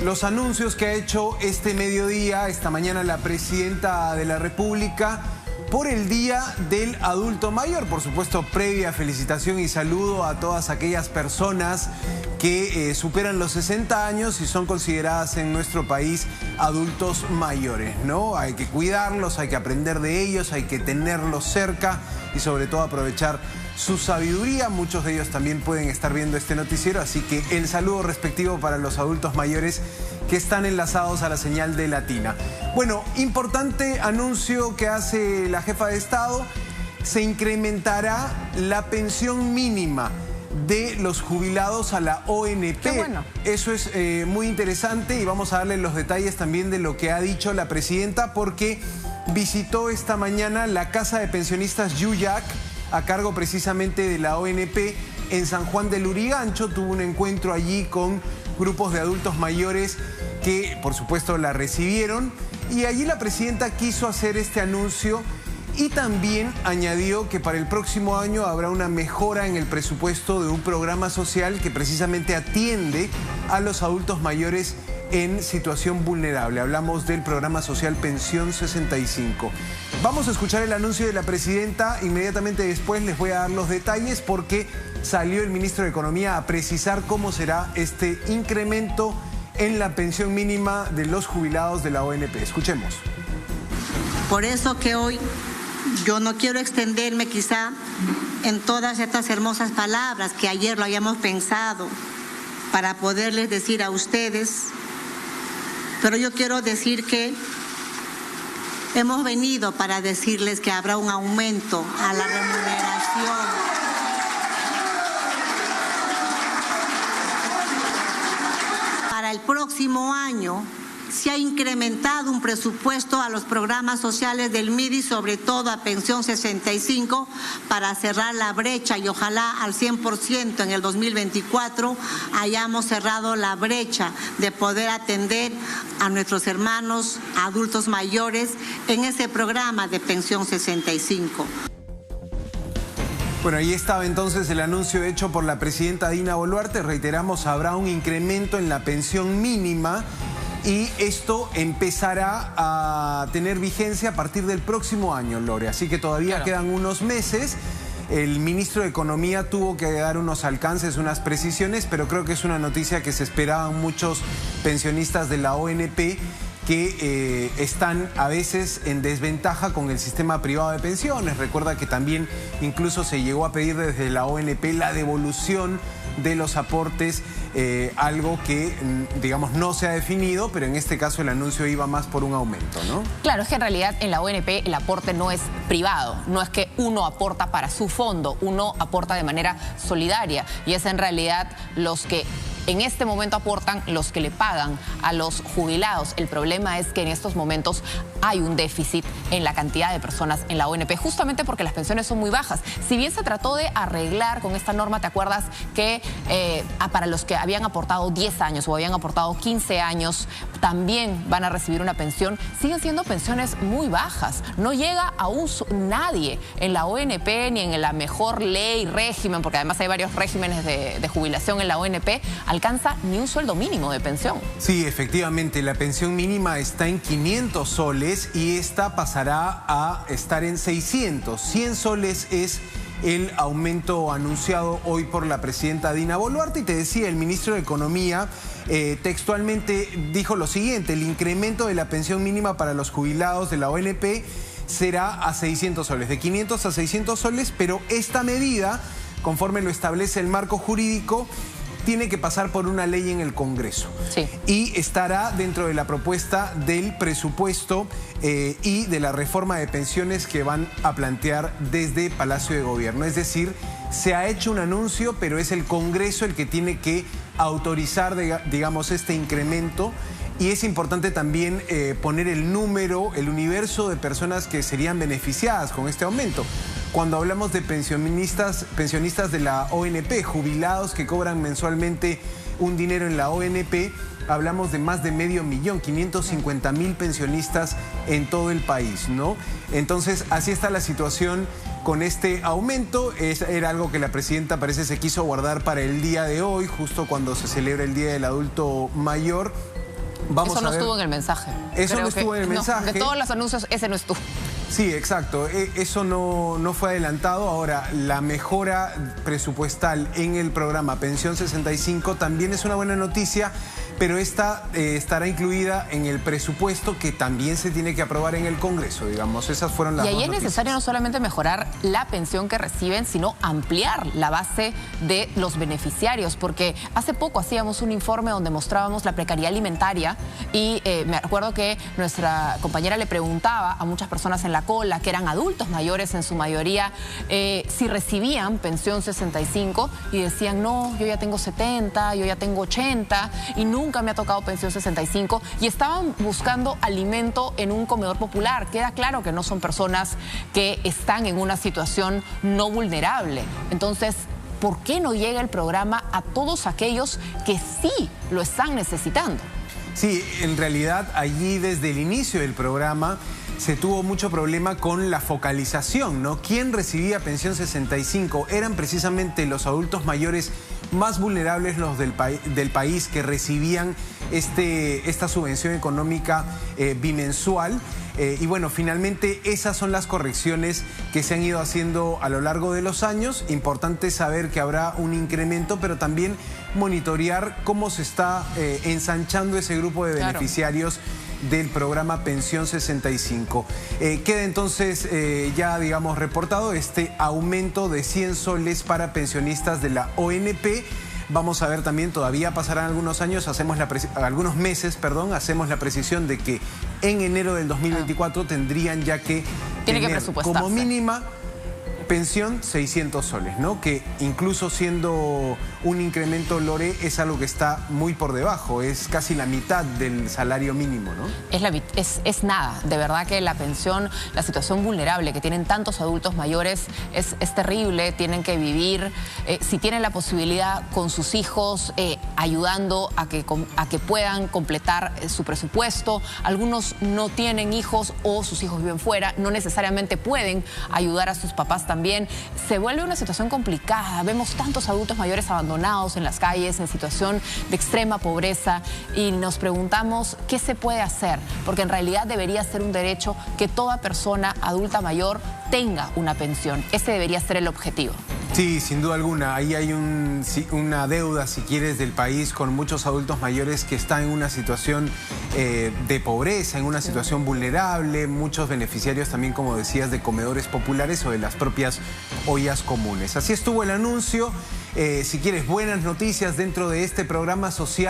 los anuncios que ha hecho este mediodía, esta mañana, la Presidenta de la República por el Día del Adulto Mayor. Por supuesto, previa felicitación y saludo a todas aquellas personas que superan los 60 años y son consideradas en nuestro país adultos mayores, ¿no? Hay que cuidarlos, hay que aprender de ellos, hay que tenerlos cerca y sobre todo aprovechar su sabiduría. Muchos de ellos también pueden estar viendo este noticiero, así que el saludo respectivo para los adultos mayores que están enlazados a la señal de Latina. Bueno, importante anuncio que hace la jefa de Estado: se incrementará la pensión mínima de los jubilados a la ONP. Qué bueno. Eso es muy interesante y vamos a darle los detalles también de lo que ha dicho la presidenta, porque visitó esta mañana la Casa de Pensionistas Yuyac, a cargo precisamente de la ONP, en San Juan del Lurigancho. Tuvo un encuentro allí con grupos de adultos mayores que, por supuesto, la recibieron. Y allí la presidenta quiso hacer este anuncio y también añadió que para el próximo año habrá una mejora en el presupuesto de un programa social que precisamente atiende a los adultos mayores en situación vulnerable. Hablamos del programa social Pensión 65. Vamos a escuchar el anuncio de la presidenta. Inmediatamente después les voy a dar los detalles, porque salió el ministro de Economía a precisar cómo será este incremento en la pensión mínima de los jubilados de la ONP. Escuchemos. Por eso que hoy yo no quiero extenderme quizá en todas estas hermosas palabras que ayer lo habíamos pensado para poderles decir a ustedes, pero yo quiero decir que hemos venido para decirles que habrá un aumento a la remuneración. Para el próximo año se ha incrementado un presupuesto a los programas sociales del MIDI, sobre todo a Pensión 65, para cerrar la brecha y ojalá al 100% en el 2024 hayamos cerrado la brecha de poder atender a nuestros hermanos adultos mayores en ese programa de Pensión 65. Bueno, ahí estaba entonces el anuncio hecho por la presidenta Dina Boluarte. Reiteramos, habrá un incremento en la pensión mínima y esto empezará a tener vigencia a partir del próximo año, Lore. Así que todavía quedan unos meses. El ministro de Economía tuvo que dar unos alcances, unas precisiones, pero creo que es una noticia que se esperaban muchos pensionistas de la ONP, que están a veces en desventaja con el sistema privado de pensiones. Recuerda que también incluso se llegó a pedir desde la ONP la devolución de los aportes, algo que, digamos, no se ha definido, pero en este caso el anuncio iba más por un aumento, ¿no? Claro, es que en realidad en la ONP el aporte no es privado, no es que uno aporta para su fondo, uno aporta de manera solidaria, y es en realidad los que en este momento aportan los que le pagan a los jubilados. El problema es que en estos momentos hay un déficit en la cantidad de personas en la ONP, justamente porque las pensiones son muy bajas. Si bien se trató de arreglar con esta norma, ¿te acuerdas que para los que habían aportado 10 años o habían aportado 15 años también van a recibir una pensión? Siguen siendo pensiones muy bajas. No llega a nadie en la ONP ni en la mejor ley, régimen, porque además hay varios regímenes de jubilación en la ONP, alcanza ni un sueldo mínimo de pensión. Sí, efectivamente, la pensión mínima está en 500 soles y esta pasará a estar en 600. 100 soles es el aumento anunciado hoy por la presidenta Dina Boluarte. Y te decía, el ministro de Economía textualmente dijo lo siguiente: el incremento de la pensión mínima para los jubilados de la ONP será a 600 soles, de 500 a 600 soles, pero esta medida, conforme lo establece el marco jurídico, tiene que pasar por una ley en el Congreso. Sí. Y estará dentro de la propuesta del presupuesto y de la reforma de pensiones que van a plantear desde Palacio de Gobierno. Es decir, se ha hecho un anuncio, pero es el Congreso el que tiene que autorizar, digamos, este incremento. Y es importante también poner el número, el universo de personas que serían beneficiadas con este aumento. Cuando hablamos de pensionistas de la ONP, jubilados que cobran mensualmente un dinero en la ONP, hablamos de más de 500.000, 550.000 pensionistas en todo el país, ¿no? Entonces, así está la situación con este aumento. Era algo que la presidenta parece se quiso guardar para el día de hoy, justo cuando se celebra el Día del Adulto Mayor. Eso no estuvo en el mensaje. Eso no estuvo en el mensaje. De todos los anuncios, ese no estuvo. Sí, exacto. Eso no fue adelantado. Ahora, la mejora presupuestal en el programa Pensión 65 también es una buena noticia, pero esta estará incluida en el presupuesto que también se tiene que aprobar en el Congreso, digamos. Esas fueron las dos noticias. Y ahí es necesario no solamente mejorar la pensión que reciben, sino ampliar la base de los beneficiarios, porque hace poco hacíamos un informe donde mostrábamos la precariedad alimentaria y me acuerdo que nuestra compañera le preguntaba a muchas personas en la cola, que eran adultos mayores en su mayoría, si recibían pensión 65 y decían, no, yo ya tengo 70, yo ya tengo 80 y nunca me ha tocado pensión 65, y estaban buscando alimento en un comedor popular. Queda claro que no son personas que están en una situación no vulnerable. Entonces, ¿por qué no llega el programa a todos aquellos que sí lo están necesitando? Sí, en realidad allí desde el inicio del programa se tuvo mucho problema con la focalización, ¿no? ¿Quién recibía pensión 65? Eran precisamente los adultos mayores más vulnerables, los del país, que recibían esta subvención económica bimensual. Y bueno, finalmente esas son las correcciones que se han ido haciendo a lo largo de los años. Importante saber que habrá un incremento, pero también monitorear cómo se está ensanchando ese grupo de beneficiarios del programa Pensión 65. Queda entonces ya, digamos, reportado este aumento de 100 soles para pensionistas de la ONP. Vamos a ver también, todavía pasarán algunos años, algunos meses, perdón, hacemos la precisión de que en enero del 2024 tendrían ya que tener como mínima pensión 600 soles, ¿no? Que incluso siendo un incremento, Lore, es algo que está muy por debajo, es casi la mitad del salario mínimo, ¿no? Es nada, de verdad que la pensión, la situación vulnerable que tienen tantos adultos mayores es terrible, tienen que vivir, si tienen la posibilidad con sus hijos, ayudando a que puedan completar su presupuesto. Algunos no tienen hijos o sus hijos viven fuera, no necesariamente pueden ayudar a sus papás también. Se vuelve una situación complicada. Vemos tantos adultos mayores abandonados en las calles, en situación de extrema pobreza, y nos preguntamos qué se puede hacer, porque en realidad debería ser un derecho que toda persona adulta mayor tenga una pensión. Ese debería ser el objetivo. Sí, sin duda alguna. Ahí hay una deuda, si quieres, del país con muchos adultos mayores que están en una situación de pobreza, en una situación vulnerable, muchos beneficiarios también, como decías, de comedores populares o de las propias ollas comunes. Así estuvo el anuncio. Si quieres buenas noticias dentro de este programa social.